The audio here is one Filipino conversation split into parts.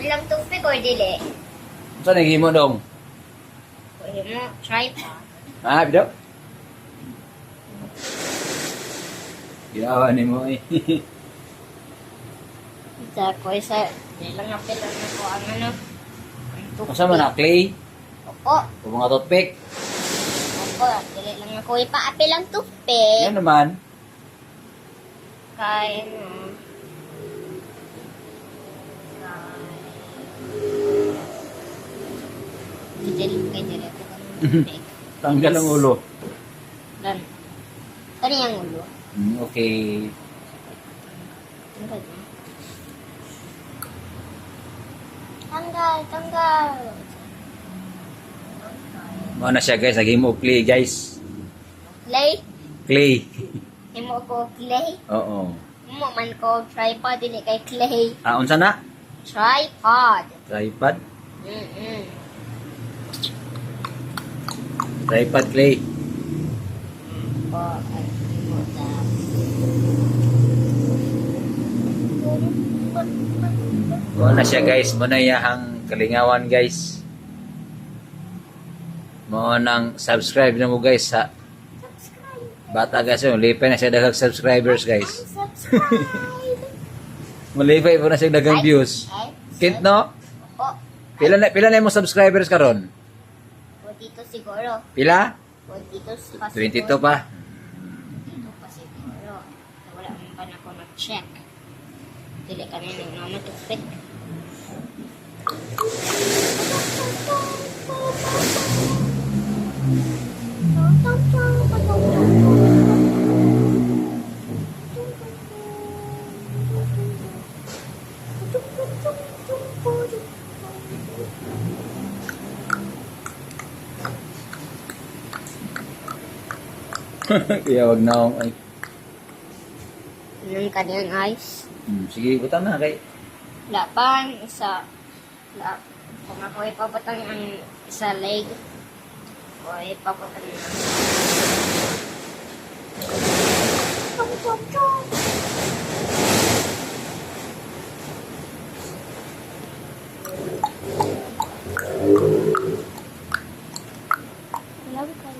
lang toothpick or dili? Saan naging mo dong? Pwede mo, tripod. Ah, bitaw? Ginawa ni mo eh. Isa ko, isa. Dili lang napil lang ako ang ano. Ang toothpick. Masa man na, clay? Opo. O mga toothpick? Opo, dili lang ako ipaapil ang toothpick. Yan naman. Kaya ano. Dili ako ng toothpick. Tanggal ang ulo. Dan. Ano yung ulo? Okay. Tanggal na. Tanggal. Mao na siya guys, naging mo clay guys. Clay? Clay. Himo ko clay? Oo. Himo man ko tripod, dili kay clay. Ah, unsa na? Tripod. Tripod? Mm-mm. Tripod clay. Po, ay, himo ta. Mao na siya guys, mo na iyahang kalingawan guys. Mo nang subscribe na mo guys sa bata guys, lipay na siya daghang subscribers guys. Subscribe. Malipay po na siya daghang views. Kint no? Po, Pila na mo subscribers karon? po dito siguro. Pila? Po dito pa 22 siguro. pa. Dito pa siguro. Wala man pa na ako nag-check. Dili kanina na matufit. Kaya wag na akong ay. Anong kaniyang ice? Sige, butang na kay. Lapan, isa. Kung ako ipapatang ang isa leg, o ipapatang ang Love ka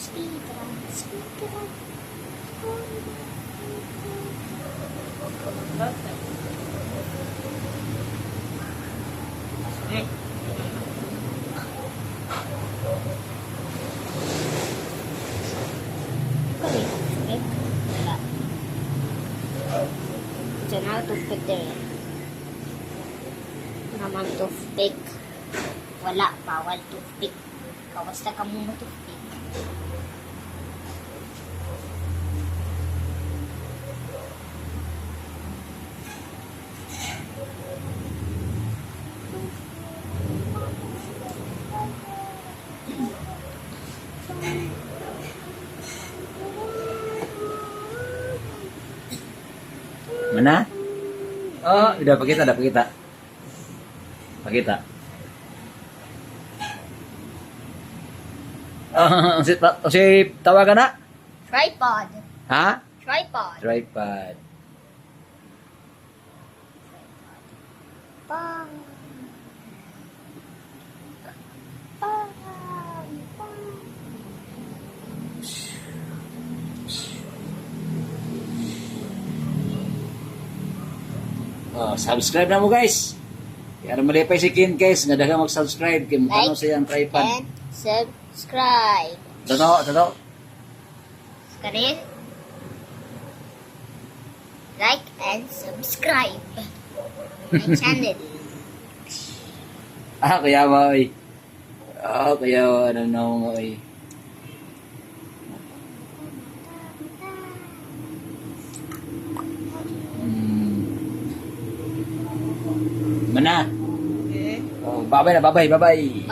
Speaker. Diyan na, toothpick din. Naman toothpick. Wala, bawal toothpick. Kawasta ka muna toothpick. Mana? Oh, udah pakita. Pakita. Si tawagan na? Tripod. Ha? Tripod. Tripod. Bang. Oh, subscribe na mo guys. Kaya malipay si Kin guys, nga daghang mag-subscribe kay mukha siya ang tripod. And subscribe. Totoo. Kani? Like and subscribe. My channel. Ah, kaya ba oy. Oh, kaya ano na mo oy. Mana? Oh, bye-bye na, bye-bye. Bye-bye.